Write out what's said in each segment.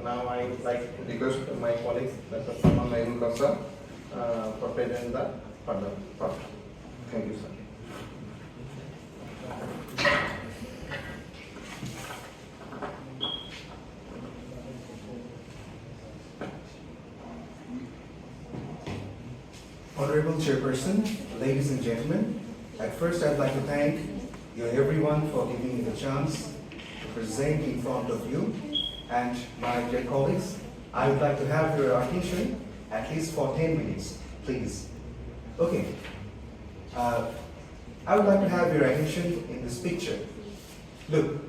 now I would like to request my colleagues, Dr. Salman Naimul Kausa, for presenting the further part. Thank you, sir. Honorable Chairperson, ladies and gentlemen, at first I'd like to thank you everyone for giving me the chance to present in front of you. And my dear colleagues, I would like to have your attention at least for 10 minutes, please. Okay. I would like to have your attention in this picture. Look,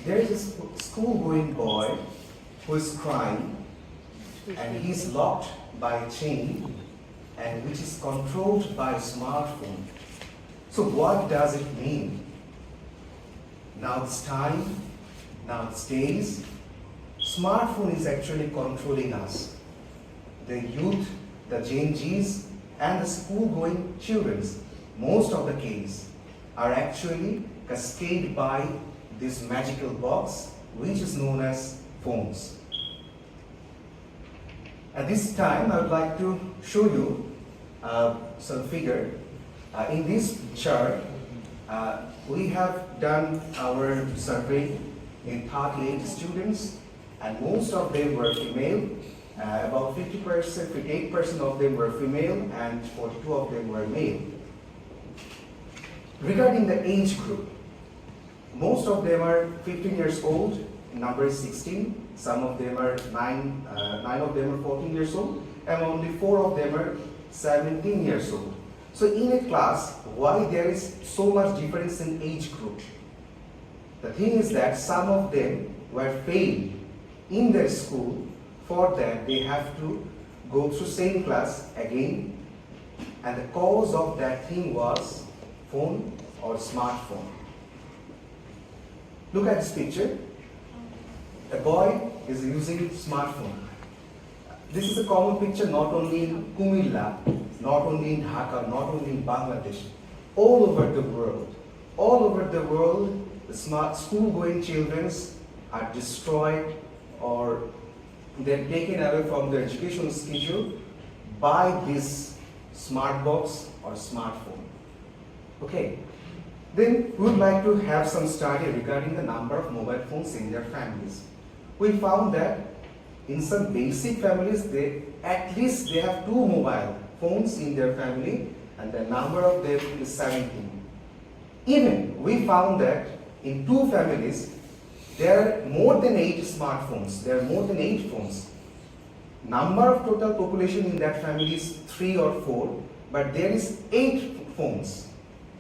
there is a school-going boy who is crying, and he's locked by a chain, and which is controlled by a smartphone. So what does it mean? Now it's time, now it's days. Smartphone is actually controlling us. The youth, the Gen Zs, and the school-going children, most of the case, are actually cascaded by this magical box, which is known as phones. At this time, I would like to show you some figure. In this chart, we have done our survey in 38 students, and most of them were female. About 50%, 58% of them were female, and 42 of them were male. Regarding the age group, most of them are 15 years old, number is 16. Some of them are 9 of them are 14 years old, and only 4 of them are 17 years old. So in a class, why there is so much difference in age group? The thing is that some of them were failed in their school. For that, they have to go through same class again, and the cause of that thing was phone or smartphone. Look at this picture. A boy is using smartphone. This is a common picture not only in Kumilla, not only in Dhaka, not only in Bangladesh, all over the world. All over the world, the smart school-going children are destroyed, or they're taken away from their educational schedule by this smart box or smartphone. Okay. Then we would like to have some study regarding the number of mobile phones in their families. We found that in some basic families, at least they have 2 mobile phones in their family, and the number of them is 17. Even we found that in 2 families, there are more than 8 smartphones. There are more than 8 phones. Number of total population in that family is 3 or 4, but there is 8 phones.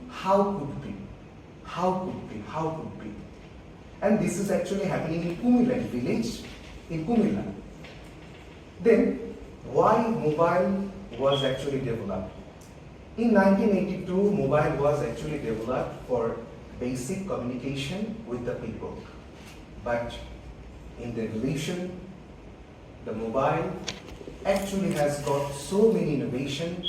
How could be? How could be? How could be? And this is actually happening in Kumilla village, in Kumilla. Then, why mobile was actually developed? In 1982, mobile was actually developed for basic communication with the people. But in the revolution, the mobile actually has got so many innovation,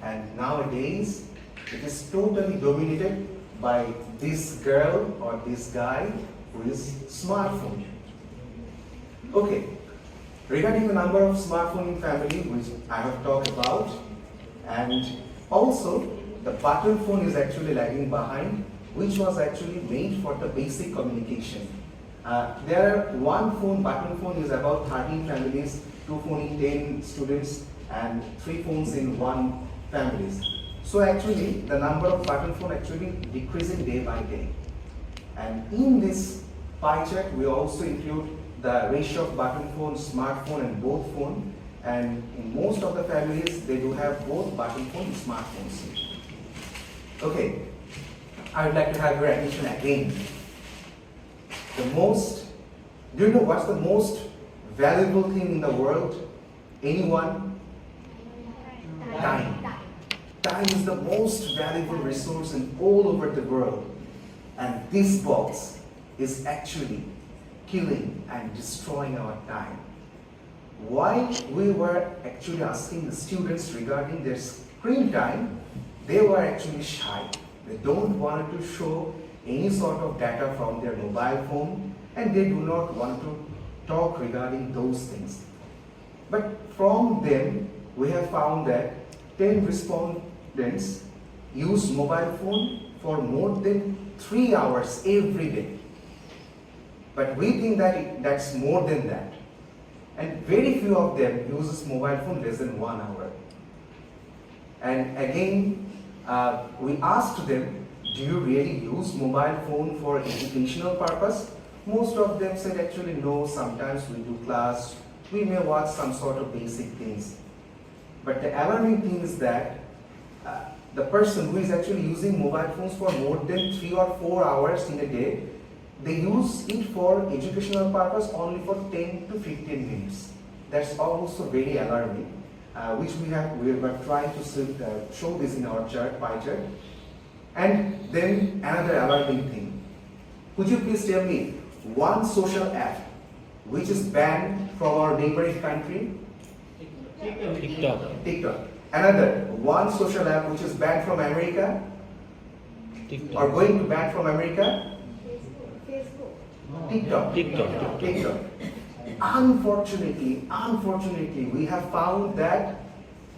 and nowadays it is totally dominated by this girl or this guy who is smartphone. Okay, regarding the number of smartphone in family, which I have talked about, and also the button phone is actually lagging behind, which was actually made for the basic communication. There are 1 phone, button phone is about 13 families, 2 phones in 10 students, and 3 phones in 1 families. So actually, the number of button phone actually decreasing day by day. And in this pie chart, we also include the ratio of button phone, smartphone, and both phone. And in most of the families, they do have both button phone and smartphones. Okay, I would like to have your attention again. Do you know what's the most valuable thing in the world? Anyone? Time. Time is the most valuable resource in all over the world. And this box is actually killing and destroying our time. While we were actually asking the students regarding their screen time, they were actually shy. They don't want to show any sort of data from their mobile phone, and they do not want to talk regarding those things. But from them, we have found that 10 respondents use mobile phone for more than 3 hours every day. But we think that that's more than that. And very few of them uses mobile phone less than 1 hour. And again, we asked them, do you really use mobile phone for educational purpose? Most of them said actually no, sometimes we do class, we may watch some sort of basic things. But the alarming thing is that the person who is actually using mobile phones for more than 3 or 4 hours in a day, they use it for educational purpose only for 10 to 15 minutes. That's also very alarming, which we were trying to show this in our chart, pie chart. And then another alarming thing. Could you please tell me one social app which is banned from our neighboring country? TikTok. Another one social app which is banned from America? TikTok. Or going to ban from America? TikTok. TikTok. Unfortunately, we have found that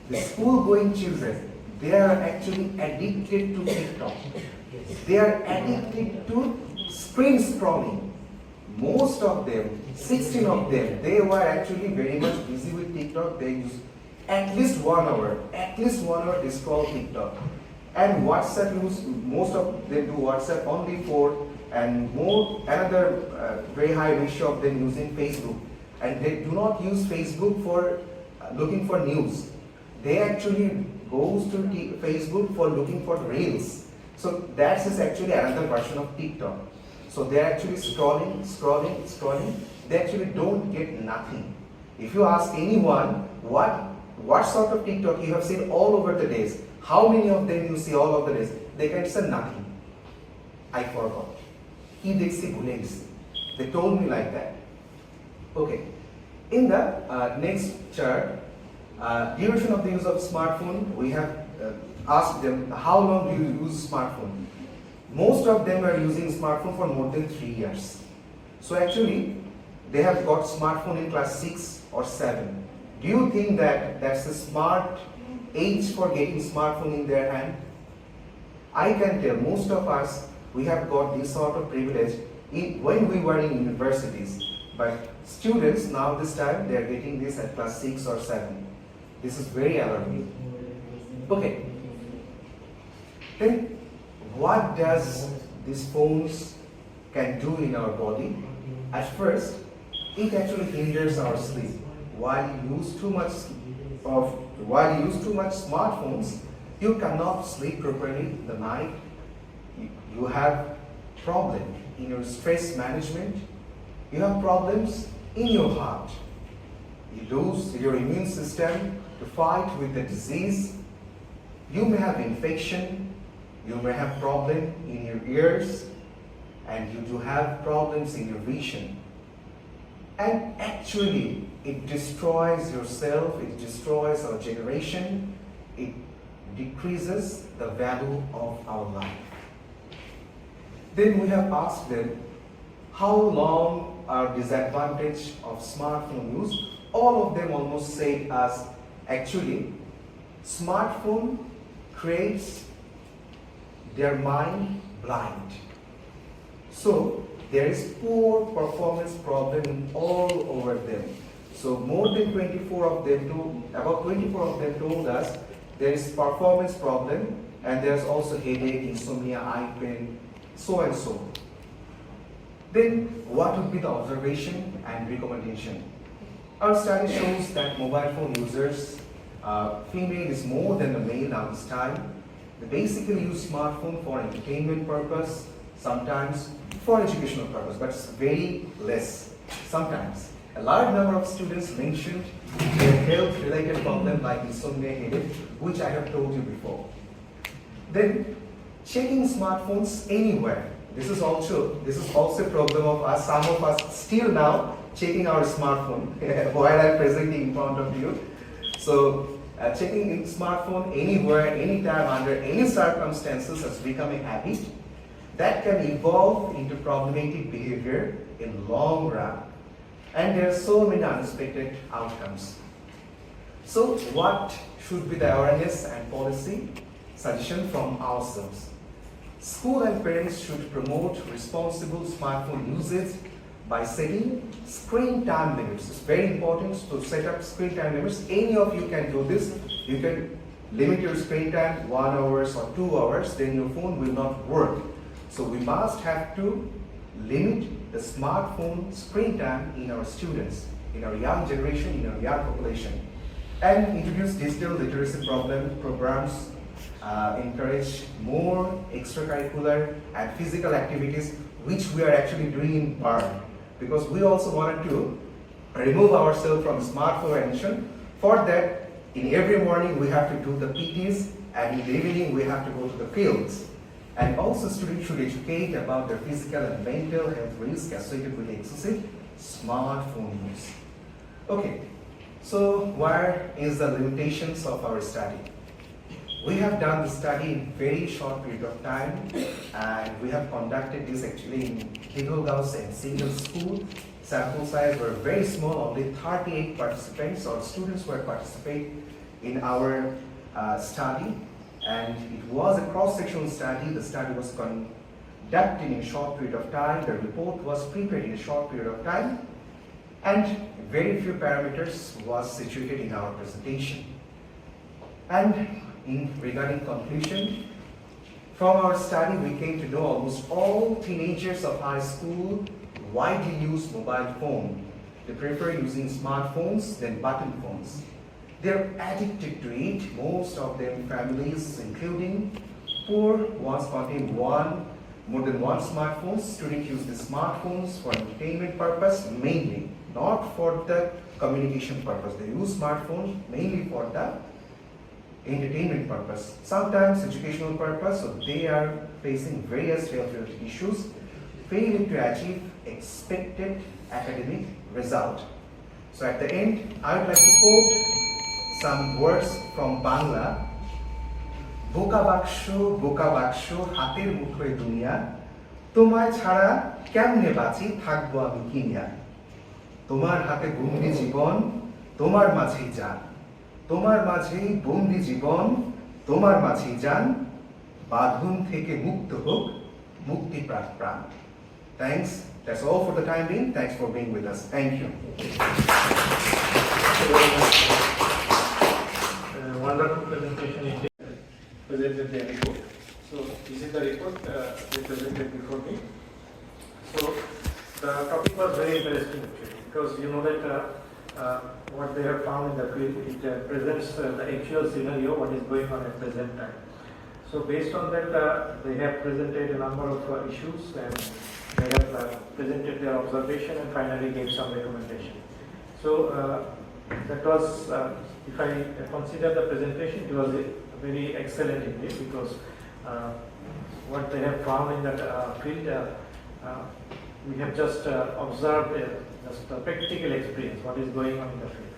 the school-going children, they are actually addicted to TikTok. They are addicted to screen scrolling. Most of them, 16 of them, they were actually very much busy with TikTok. They use at least 1 hour they scroll TikTok. And WhatsApp use, most of them do WhatsApp only for, and another very high ratio of them using Facebook. And they do not use Facebook for looking for news. They actually goes to Facebook for looking for reels. So that is actually another version of TikTok. So they're actually scrolling. They actually don't get nothing. If you ask anyone what sort of TikTok you have seen all over the days, how many of them you see all over the days, they can say nothing. I forgot. They told me like that. Okay. In the next chart, duration of the use of smartphone, we have asked them how long do you use smartphone. Most of them are using smartphone for more than 3 years. So actually, they have got smartphone in class 6 or 7. Do you think that that's a smart age for getting smartphone in their hand? I can tell most of us, we have got this sort of privilege when we were in universities. But students now this time, they are getting this at class 6 or 7. This is very alarming. Okay. Then what does these phones can do in our body? At first, it actually hinders our sleep. While you use too much smartphones, you cannot sleep properly in the night. You have problem in your stress management. You have problems in your heart. You lose your immune system to fight with the disease. You may have infection. You may have problem in your ears, and you do have problems in your vision. And actually, it destroys yourself, it destroys our generation, it decreases the value of our life. Then we have asked them, how long are disadvantage of smartphone use? All of them almost said us, actually, smartphone creates their mind blind. So there is poor performance problem all over them. So more than 24 of them, about 24 of them told us there is performance problem, and there's also headache, insomnia, eye pain, so and so. Then what would be the observation and recommendation? Our study shows that mobile phone users, female is more than the male now this time. They basically use smartphone for entertainment purpose, sometimes for educational purpose, but it's very less sometimes. A large number of students mentioned their health-related problem like insomnia, headache, which I have told you before. Then checking smartphones anywhere. This is also a problem of us. Some of us still now checking our smartphone while I'm presenting in front of you. So checking in smartphone anywhere, anytime, under any circumstances has become a habit that can evolve into problematic behavior in long run. and there are so many unexpected outcomes. So what should be the awareness and policy suggestion from ourselves? School and parents should promote responsible smartphone usage by setting screen time limits. It's very important to set up screen time limits. Any of you can do this. You can limit your screen time 1 hour or 2 hours, then your phone will not work. So we must have to limit the smartphone screen time in our students, in our young generation, in our young population, and introduce digital literacy programs, encourage more extracurricular and physical activities, which we are actually doing in Bern, because we also wanted to remove ourselves from smartphone addiction. For that, in every morning we have to do the PTs, and in the evening we have to go to the fields. And also students should educate about their physical and mental health risks associated with excessive smartphone use. Okay, so where is the limitations of our study? We have done the study in very short period of time, and we have conducted this actually in Hidalgos and single school. Sample size were very small, only 38 participants or students were participating in our study, and it was a cross-sectional study. The study was conducted in a short period of time. The report was prepared in a short period of time, and very few parameters was situated in our presentation. And regarding conclusion, from our study we came to know almost all teenagers of high school widely use mobile phone. They prefer using smartphones than button phones. They're addicted to it. Most of them families, including poor ones, contain more than one smartphone. Students use the smartphones for entertainment purpose mainly, not for the communication purpose. They use smartphones mainly for the entertainment purpose, sometimes educational purpose. So they are facing various health-related issues, failing to achieve expected academic result. So at the end, I would like to quote some words from Bangla. Boka baksho, hater muthoy duniya, তোমায় ছাড়া কেমনে বাঁচি থাকবো আমি কিনিয়া, তোমার হাতে বন্দি জীবন, তোমার মাঝেই যান, তোমার মাঝেই বন্দি জীবন, তোমার মাঝেই যান, বাঁধন থেকে মুক্ত হোক মুক্তি প্রাণ. Thanks. That's all for the time being. Thanks for being with us. Thank you. Wonderful presentation. Presented the report. So this is the report they presented before me. So the topic was very interesting actually, because you know that what they have found in the field, it presents the actual scenario, what is going on at present time. So based on that, they have presented a number of issues, and they have presented their observation and finally gave some recommendation. So that was, if I consider the presentation, it was very excellent indeed, because what they have found in that field, we have just observed just a practical experience, what is going on in the field.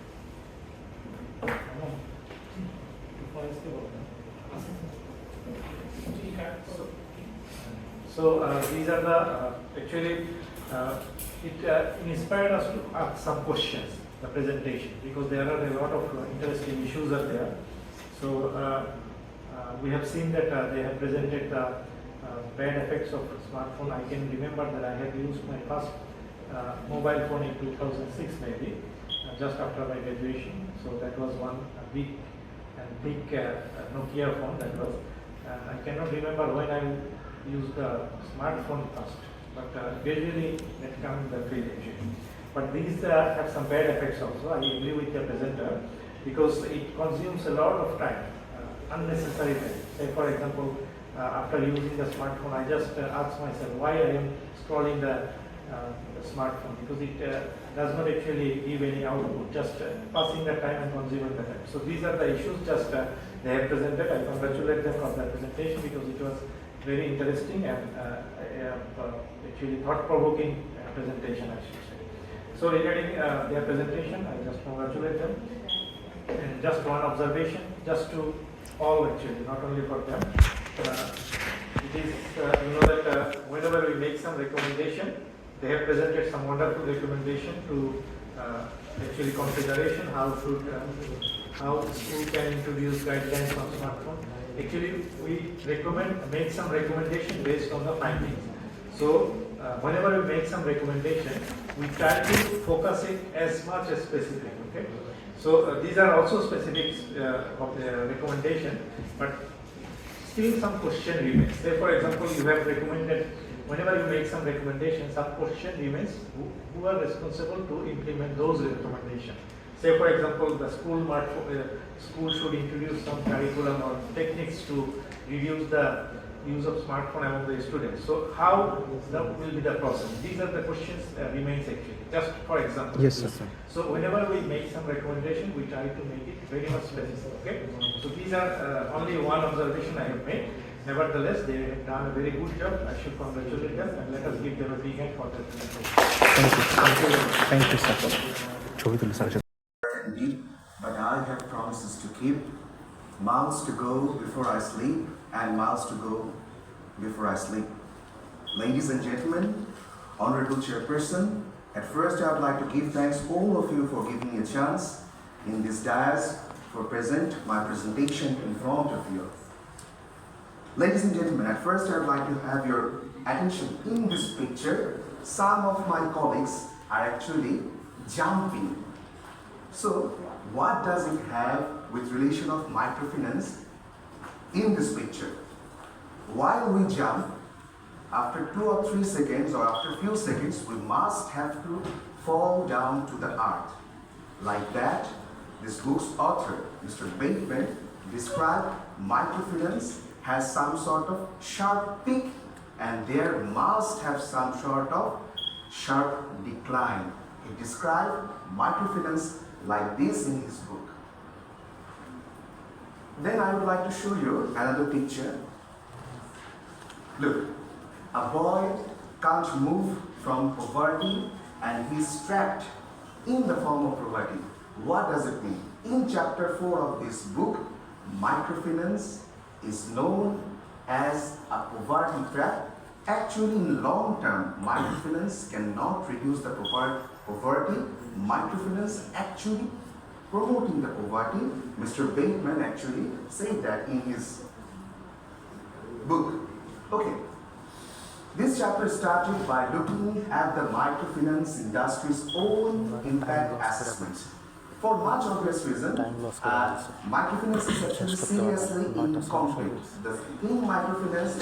So these are the, actually, it inspired us to ask some questions, the presentation, because there are a lot of interesting issues are there. So we have seen that they have presented the bad effects of smartphone. I can remember that I had used my first mobile phone in 2006 maybe, just after my graduation. So that was one big Nokia phone that was. I cannot remember when I used the smartphone first, but gradually that comes the field actually. But these have some bad effects also. I agree with the presenter, because it consumes a lot of time, unnecessary time. Say for example, after using the smartphone, I just ask myself why I am scrolling the smartphone, because it does not actually give any output, just passing the time and consuming the time. So these are the issues just they have presented. I congratulate them for the presentation, because it was very interesting and actually thought-provoking presentation, I should say. So regarding their presentation, I just congratulate them. And just one observation, just to all actually, not only for them. It is, you know that whenever we make some recommendation, they have presented some wonderful recommendation to actually consideration how school can introduce guidelines on smartphone. Actually, we make some recommendation based on the findings. So whenever we make some recommendation, we try to focus it as much as specific. Okay. So these are also specifics of the recommendation, but still some question remains. Say for example, you have recommended, whenever you make some recommendation, some question remains who are responsible to implement those recommendations. Say for example, the school should introduce some curriculum or techniques to reduce the use of smartphone among the students. So how will be the process? These are the questions remains actually. Just for example. Yes, sir. So whenever we make some recommendation, we try to make it very much specific. Okay. So these are only one observation I have made. Nevertheless, they have done a very good job. I should congratulate them and let us give them a big hand for their presentation. Thank you, sir. ছবি তুলি sir. Indeed, but I have promises to keep, miles to go before I sleep, and miles to go before I sleep. Ladies and gentlemen, Honorable Chairperson, at first I would like to give thanks all of you for giving me a chance in this dais for present my presentation in front of you. Ladies and gentlemen, at first I would like to have your attention in this picture. Some of my colleagues are actually jumping. So, what does it have with relation of microfinance in this picture? While we jump, after 2 or 3 seconds or after few seconds, we must have to fall down to the earth. Like that, this book's author, Mr. Bateman, described microfinance has some sort of sharp peak and there must have some sort of sharp decline. He described microfinance like this in his book. Then I would like to show you another picture. Look, a boy can't move from poverty and he's trapped in the form of poverty. What does it mean? In chapter 4 of this book, microfinance is known as a poverty trap. Actually, in long term, microfinance cannot reduce the poverty. Microfinance actually promoting the poverty. Mr. Bateman actually said that in his book. Okay, this chapter started by looking at the microfinance industry's own impact assessment. For much obvious reason, microfinance is actually seriously in conflict. In microfinance,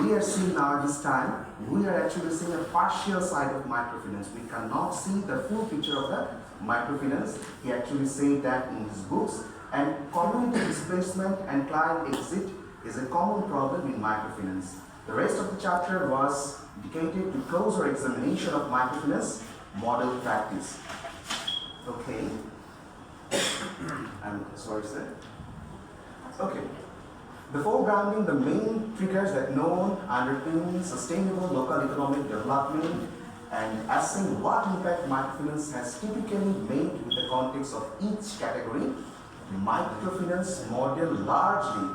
we are seeing now this time, we are actually seeing a partial side of microfinance. We cannot see the full picture of the microfinance. He actually said that in his books. And community displacement and client exit is a common problem in microfinance. The rest of the chapter was dedicated to closer examination of microfinance model practice. Okay. I'm sorry, sir. Okay. Before grounding the main triggers that known underpin sustainable local economic development and assessing what impact microfinance has typically made with the context of each category, microfinance model largely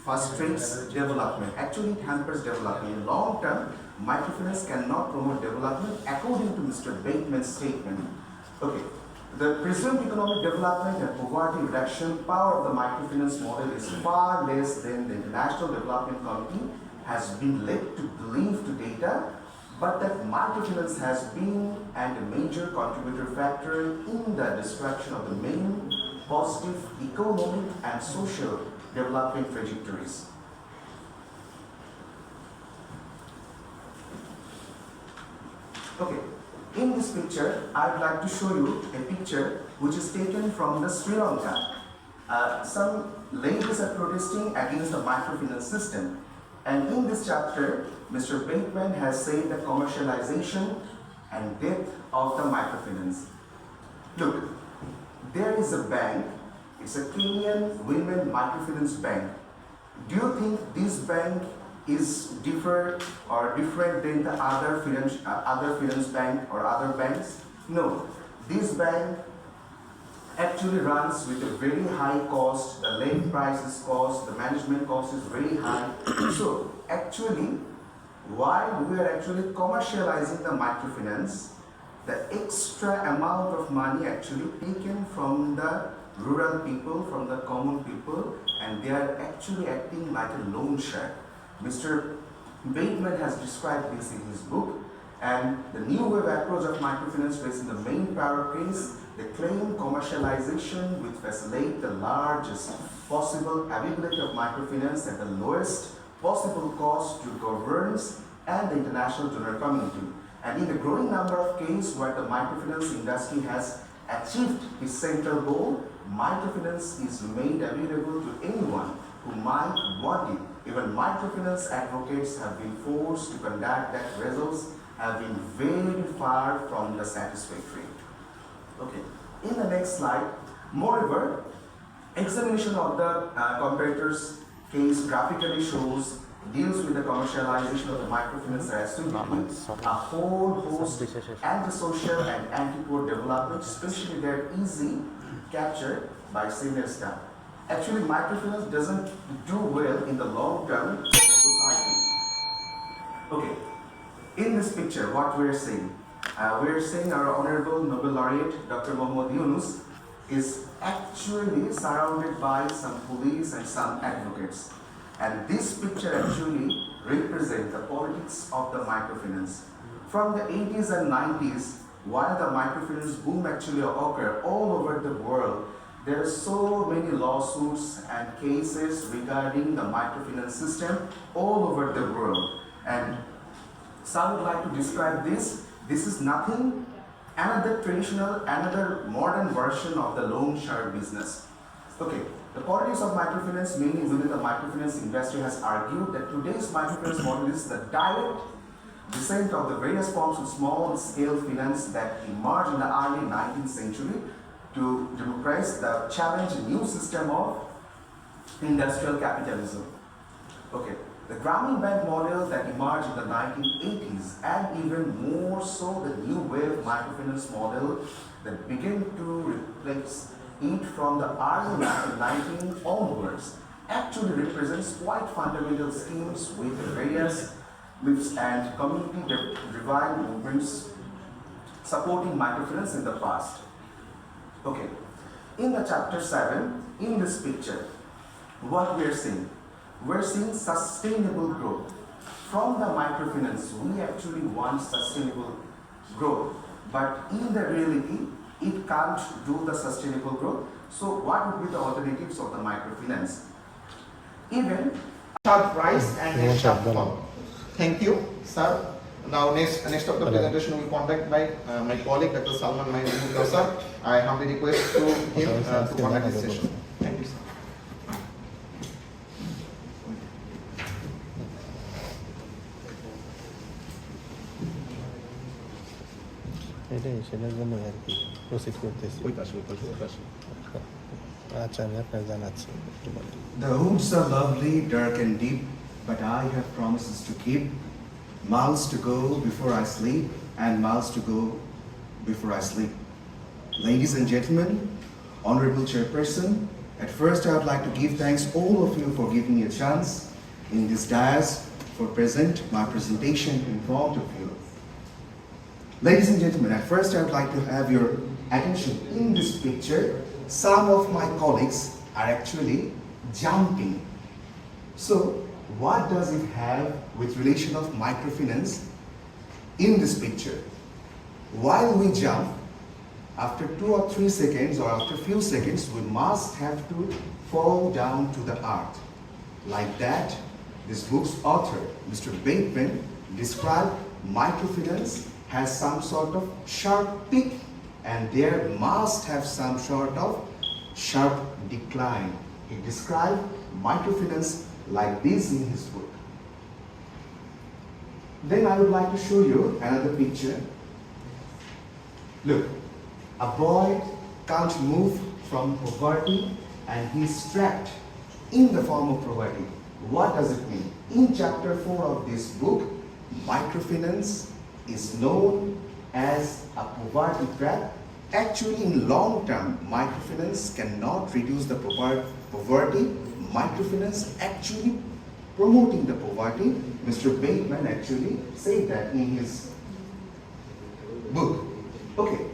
frustrates development. Actually, it hampers development. In long term, microfinance cannot promote development according to Mr. Bateman's statement. Okay. The presumed economic development and poverty reduction power of the microfinance model is far less than the International Development Committee has been led to believe to data, but that microfinance has been and a major contributor factor in the destruction of the main positive economic and social development trajectories. Okay. In this picture, I would like to show you a picture which is taken from the Sri Lanka. Some ladies are protesting against the microfinance system. And in this chapter, Mr. Bateman has said the commercialization and death of the microfinance. Look, there is a bank, it's a Kenyan women microfinance bank. Do you think this bank is different than the other finance bank or other banks? No, this bank actually runs with a very high cost, the lend price is cost, the management cost is very high. So actually while we are actually commercializing the microfinance, the extra amount of money actually taken from the rural people, from the common people, and they are actually acting like a loan shark. Mr. Bateman has described this in his book, and the new wave approach of microfinance facing the main paraphrase, they claim commercialization will facilitate the largest possible availability of microfinance at the lowest possible cost to governments and the international donor community. And in the growing number of cases where the microfinance industry has achieved its central goal, microfinance is made available to anyone who might want it. Even microfinance advocates have been forced to conduct that results have been very far from the satisfactory. Okay, in the next slide, moreover, examination of the comparator's case graphically shows deals with the commercialization of the microfinance as to a whole host anti-social and anti-poor developments, especially their easy capture by senior staff. Actually, microfinance doesn't do well in the long term in society. Okay, in this picture, what we're seeing our Honorable Nobel Laureate Dr. Muhammad Yunus is actually surrounded by some police and some advocates. And this picture actually represents the politics of the microfinance. From the 80s and 90s, while the microfinance boom actually occurred all over the world, there are so many lawsuits and cases regarding the microfinance system all over the world. And some would like to describe this. This is nothing, another modern version of the loan shark business. Okay, the politics of microfinance, mainly within the microfinance industry, has argued that today's microfinance model is the direct descent of the various forms of small-scale finance that emerged in the early 19th century to democratize the challenge new system of industrial capitalism. Okay, the Grameen Bank model that emerged in the 1980s, and even more so the new wave microfinance model that began to replace it from the early 1990s onwards, actually represents quite fundamental schemes with various lifts and community revival movements supporting microfinance in the past. Okay, in the chapter 7, in this picture, what we're seeing sustainable growth. From the microfinance, we actually want sustainable growth, but in the reality, it can't do the sustainable growth. So what would be the alternatives of the microfinance? Even Sharp price and a sharp form. Thank you, sir. Now next of the presentation will be conducted by my colleague Dr. Salman Mahmood sir. I humbly request to him to conduct this session. Thank you, sir. এটাই সেটার জন্য আর কি proceed করতেছি আচ্ছা আমি আপনাকে জানাচ্ছি The woods are lovely, dark and deep, but I have promises to keep. Miles to go before I sleep, and miles to go before I sleep. Ladies and gentlemen, Honorable Chairperson, at first I would like to give thanks all of you for giving me a chance in this dais for present my presentation in front of you. Ladies and gentlemen, at first I would like to have your attention in this picture. Some of my colleagues are actually jumping. So, what does it have with relation of microfinance in this picture? While we jump, after 2 or 3 seconds or after few seconds, we must have to fall down to the earth. Like that, this book's author, Mr. Bateman, described microfinance has some sort of sharp peak and there must have some sort of sharp decline. He described microfinance like this in his book. Then I would like to show you another picture. Look, a boy can't move from poverty and he's trapped in the form of poverty. What does it mean? In chapter 4 of this book, microfinance is known as a poverty trap. Actually, in long term, microfinance cannot reduce the poverty. Microfinance actually promoting the poverty Mr. Bateman actually said that in his book. Okay.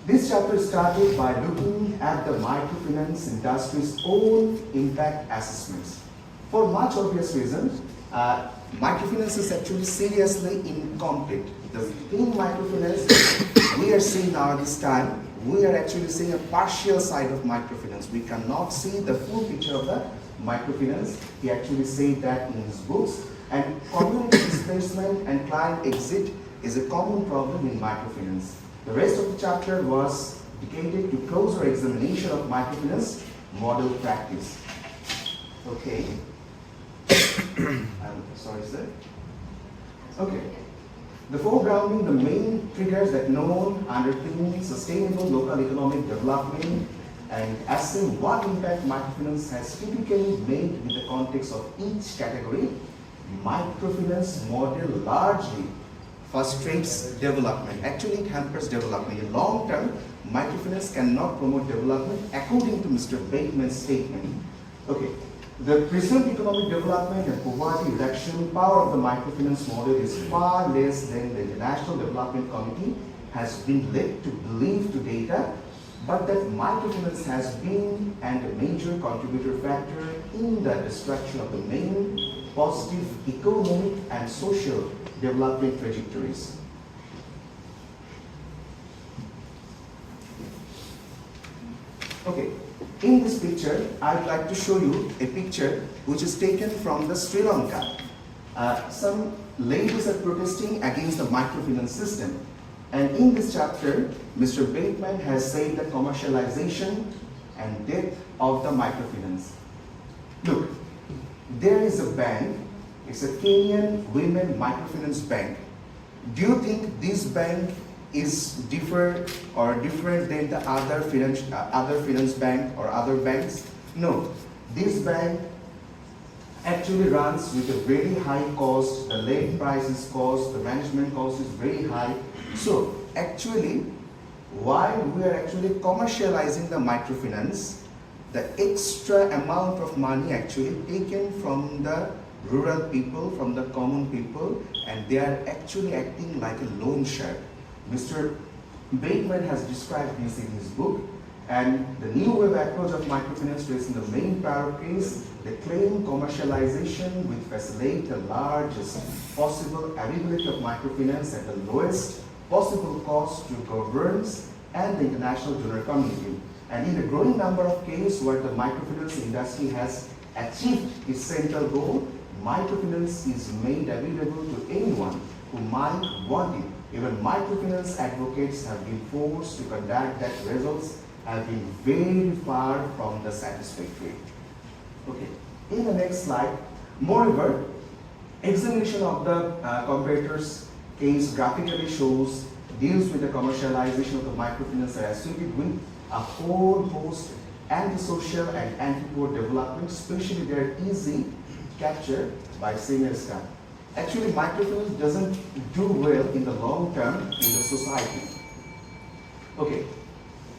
This chapter started by looking at the microfinance industry's own impact assessments. For much obvious reasons, microfinance is actually seriously incomplete. Because in microfinance, we are seeing now at this time, we are actually seeing a partial side of microfinance. We cannot see the full picture of the microfinance. He actually said that in his books. And community displacement and client exit is a common problem in microfinance. The rest of the chapter was dedicated to closer examination of microfinance model practice. Okay. I'm sorry, sir. Okay. The foregrounding the main triggers that known underpin sustainable local economic development and assessing what impact microfinance has typically made in the context of each category. Microfinance model largely frustrates development. Actually, it hampers development. In long term, microfinance cannot promote development according to Mr. Bateman's statement. Okay. The present economic development and poverty reduction power of the microfinance model is far less than the International Development Committee has been led to believe to data, but that microfinance has been and a major contributor factor in the destruction of the main positive economic and social development trajectories. Okay. In this picture, I'd like to show you a picture which is taken from the Sri Lanka. Some ladies are protesting against the microfinance system. And in this chapter, Mr. Bateman has said the commercialization and death of the microfinance. Look, there is a bank, it's a Kenyan Women Microfinance Bank. Do you think this bank is different than the other finance bank or other banks? No, this bank actually runs with a very high cost. The lend price is cost, the management cost is very high. So actually, while we are actually commercializing the microfinance, the extra amount of money actually taken from the rural people, from the common people, and they are actually acting like a loan shark. Mr. Bateman has described this in his book, and the new wave approach of microfinance raising the main priorities, they claim commercialization will facilitate the largest possible availability of microfinance at the lowest possible cost to governments and the international donor community. And in the growing number of cases where the microfinance industry has achieved its central goal, microfinance is made available to anyone who might want it. Even microfinance advocates have been forced to conduct that results have been very far from the satisfactory. Okay, in the next slide, moreover, examination of the comparator's case graphically shows deals with the commercialization of the microfinance are associated with a whole host antisocial and anti-poor development, especially they are easy captured by senior staff. Actually, microfinance doesn't do well in the long term in the society. Okay,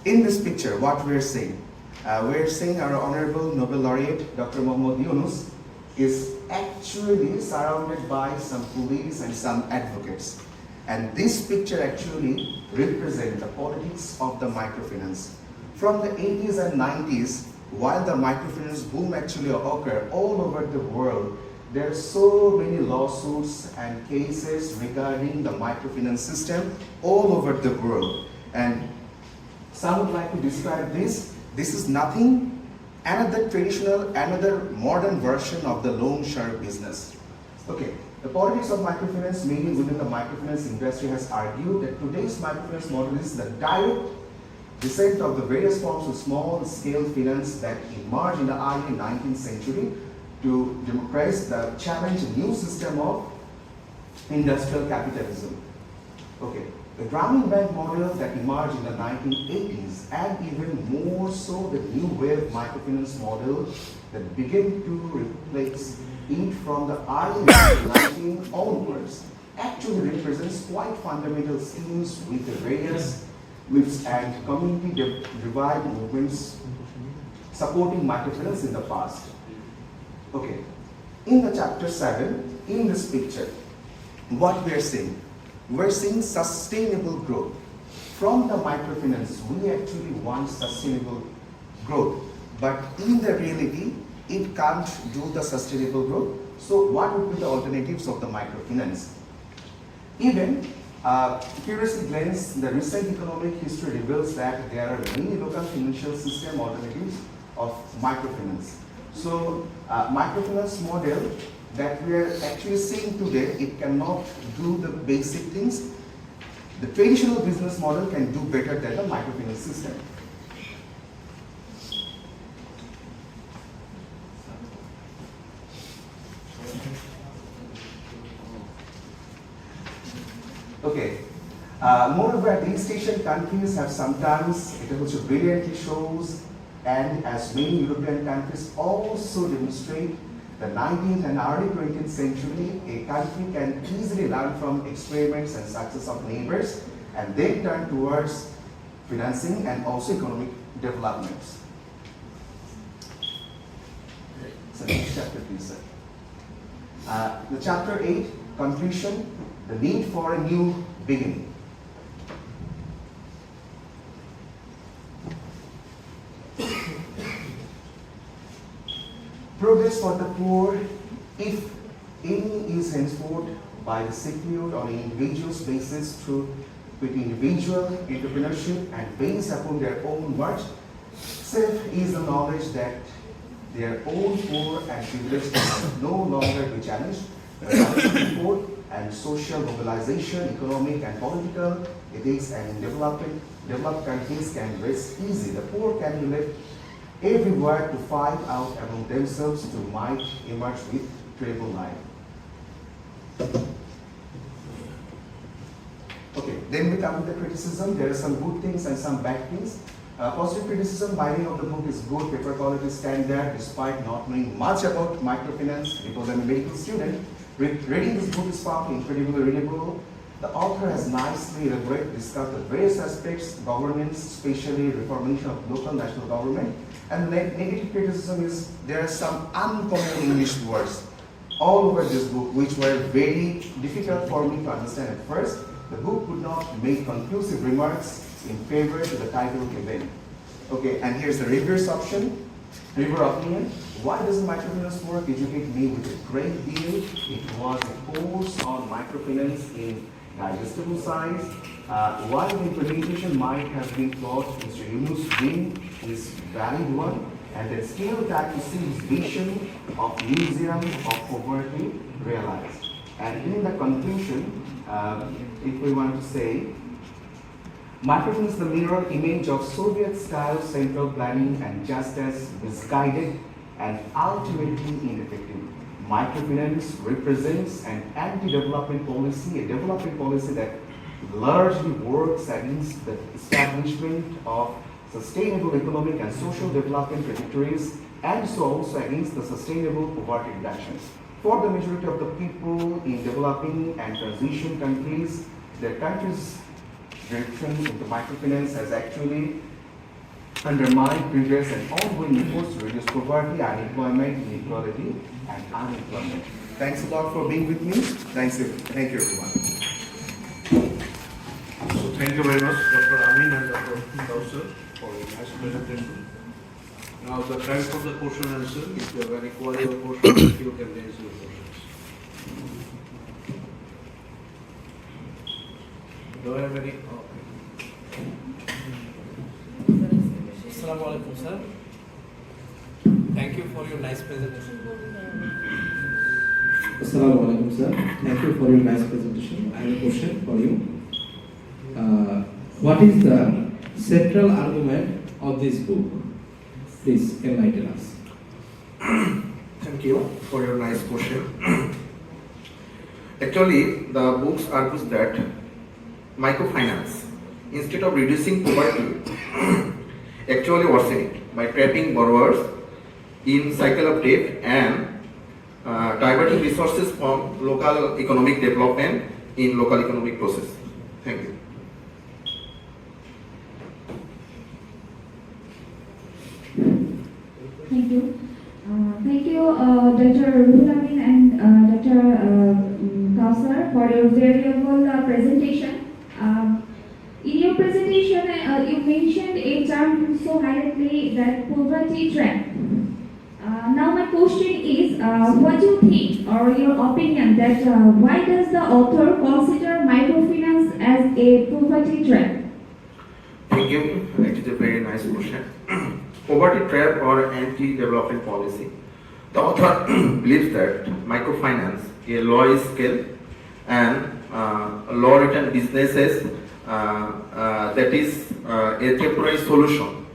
in this picture, what we're saying our Honorable Nobel Laureate Dr. Muhammad Yunus is actually surrounded by some police and some advocates. And this picture actually represents the politics of the microfinance. From the 80s and 90s, while the microfinance boom actually occurred all over the world, there are so many lawsuits and cases regarding the microfinance system all over the world. And some would like to describe this. This is nothing, another modern version of the loan shark business. Okay, the politics of microfinance, mainly within the microfinance industry, has argued that today's microfinance model is the direct descent of the various forms of small-scale finance that emerged in the early 19th century to democratize the challenge a new system of industrial capitalism. Okay, the Grameen Bank model that emerged in the 1980s, and even more so the new wave microfinance model that began to replace it from the early 1990s onwards, actually represents quite fundamental schemes with the various groups and community revived movements supporting microfinance in the past. Okay. In the chapter 7, in this picture, what we are seeing? We're seeing sustainable growth. From the microfinance, we actually want sustainable growth. But in the reality, it can't do the sustainable growth. So what would be the alternatives of the microfinance? Even curiously glance, the recent economic history reveals that there are many local financial system alternatives of microfinance. So microfinance model that we are actually seeing today, it cannot do the basic things. The traditional business model can do better than the microfinance system. Okay. Moreover, these Asian countries have sometimes, it also brilliantly shows, and as many European countries also demonstrate, the 19th and early 20th century, a country can easily learn from experiments and success of neighbors, and then turn towards financing and also economic developments. So next chapter, please, sir. The chapter 8, conclusion, the need for a new beginning. Progress for the poor, if any, is henceforth by the secured on an individual basis through with individual entrepreneurship and based upon their own work. Self is the knowledge that their own poor and privileged can no longer be challenged. Support and social mobilization, economic and political, ethics and developed countries can rest easy. The poor can be left everywhere to fight out among themselves to might emerge with terrible life. Okay, then we come to the criticism. There are some good things and some bad things. Positive criticism, binding of the book is good, paper quality is standard, despite not knowing much about microfinance, because I'm a medical student. Reading this book is found incredibly readable. The author has nicely elaborated, discussed the various aspects, governance, especially reformation of local national government. And negative criticism is there are some uncommon English words all over this book which were very difficult for me to understand at first. The book would not make conclusive remarks in favor to the title given. Okay, and here's the reverse option, reviewer opinion. Why doesn't microfinance work? Educate me with a great deal. It was a course on microfinance in digestible size. While the implementation might have been flawed, Mr. Yunus' dream is valid one, and then still that to see his vision of museum of poverty realized. And in the conclusion, if we want to say, microfinance is the mirror image of Soviet-style central planning and just as misguided and ultimately ineffective. Microfinance represents an anti-development policy, a development policy that largely works against the establishment of sustainable economic and social development trajectories, and so also against the sustainable poverty reductions. For the majority of the people in developing and transition countries, their countries' direction into microfinance has actually undermined previous and ongoing efforts to reduce poverty, unemployment, inequality, and unemployment. Thanks a lot for being with me. Thank you everyone. So thank you very much, Dr. Amin and Dr. Kaushal, for a nice presentation. Now the time for the question and answer. If you have any query or question, you can raise your questions. Do I have any? Assalamu alaikum, sir. Thank you for your nice presentation. Assalamu alaikum, sir. Thank you for your nice presentation. I have a question for you. What is the central argument of this book? Please enlighten us. Thank you for your nice question. Actually, the books argues that microfinance, instead of reducing poverty, actually worsen it by trapping borrowers in cycle of debt and diverting resources from local economic development in local economic process. Thank you. Thank you. Thank you, Dr. Ruhul Amin Dr. Kausar, for your valuable presentation. In your presentation, you mentioned a term so highlightly that poverty trap. Now my question is, what do you think or your opinion that why does the author consider microfinance as a poverty trap? Thank you. It is a very nice question. Poverty trap or anti-development policy. The author believes that microfinance, a low-scale and low-return businesses, that is a temporary solution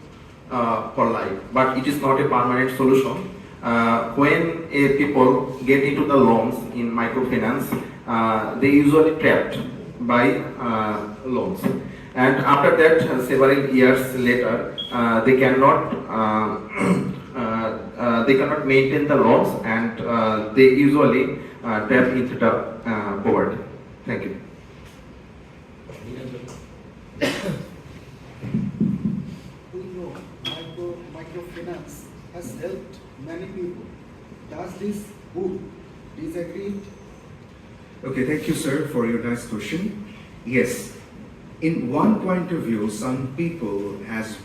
for life, but it is not a permanent solution. When people get into the loans in microfinance, they usually trapped by loans, and after that, several years later, they cannot maintain the loans, and they usually trap into the poverty. Thank you. We know microfinance has helped many people. Does this book disagree? Okay, thank you, sir, for your nice question. Yes, in one point of view, some people has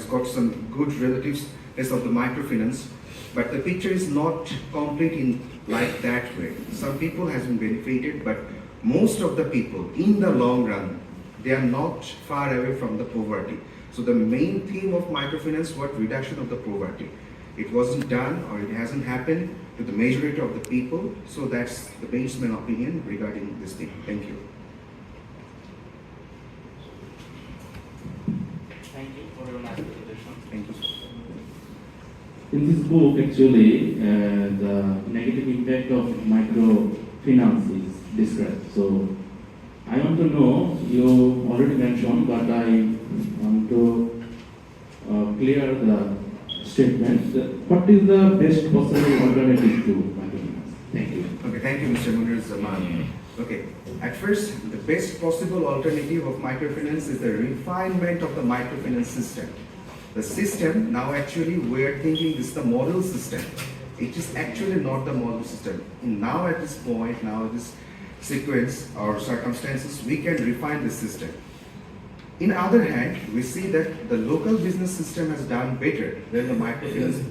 got some good relatives as of the microfinance, but the picture is not complete in like that way. Some people has been benefited, but most of the people, in the long run, they are not far away from the poverty. So the main theme of microfinance was reduction of the poverty. It wasn't done or it hasn't happened to the majority of the people. So that's the baseman opinion regarding this thing. Thank you. Thank you for your nice presentation. Thank you, sir. In this book, actually, the negative impact of microfinance is described. So, I want to know, you already mentioned, but I want to clear the statement. What is the best possible alternative to microfinance? Thank you. Okay, thank you, Mr. Munir Zaman. Okay, at first, the best possible alternative of microfinance is the refinement of the microfinance system. The system, now actually we are thinking this is the model system. It is actually not the model system. Now at this point, now this sequence or circumstances, we can refine the system. In other hand, we see that the local business system has done better than the microfinance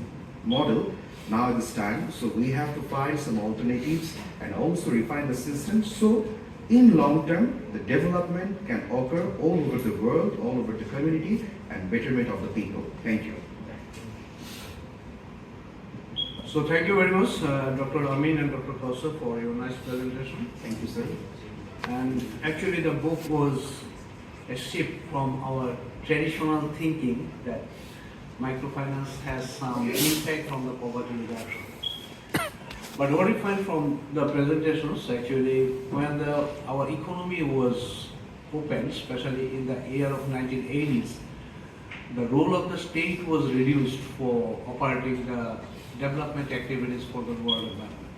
model now at this time. So we have to find some alternatives and also refine the system. So in long term, the development can occur all over the world, all over the community, and betterment of the people. Thank you. So thank you very much, Dr. Amin and Dr. Kausar, for your nice presentation. Thank you, sir. And actually the book was a shift from our traditional thinking that microfinance has some impact on the poverty reduction. But what we find from the presentations, actually, when our economy was open, especially in the year of 1980s, the role of the state was reduced for operating the development activities for the world development.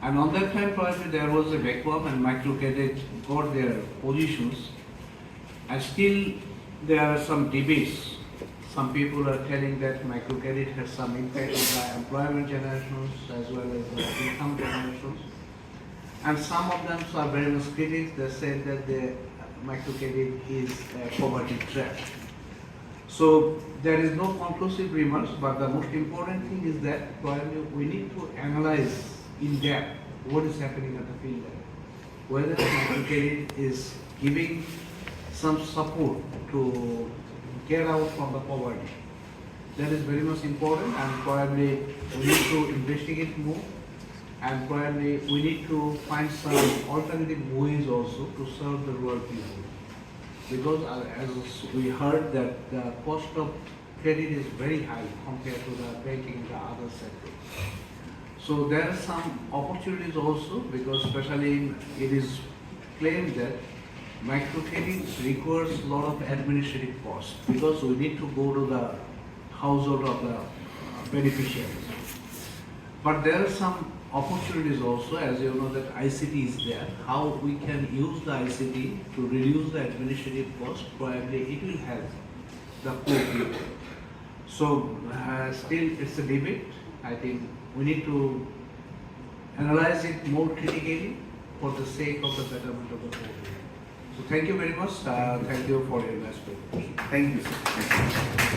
And on that time, probably there was a vacuum and microcredit got their positions. And still there are some debates. Some people are telling that microcredit has some impact on the employment generations as well as the income generations. And some of them are very much critics. They say that the microcredit is a poverty trap. So there is no conclusive remarks, but the most important thing is that probably we need to analyze in depth what is happening at the field level. Whether microcredit is giving some support to get out from the poverty. That is very much important, and probably we need to investigate more, and probably we need to find some alternative ways also to serve the rural people. Because as we heard that the cost of credit is very high compared to the banking and the other sectors. So there are some opportunities also, because especially it is claimed that microcredit requires a lot of administrative costs, because we need to go to the household of the beneficiaries. But there are some opportunities also, as you know that ICT is there, how we can use the ICT to reduce the administrative cost, probably it will help the poor people. So still it's a debate. I think we need to analyze it more critically for the sake of the betterment of the whole. So thank you very much. Thank you for your nice presentation. Thank you, sir.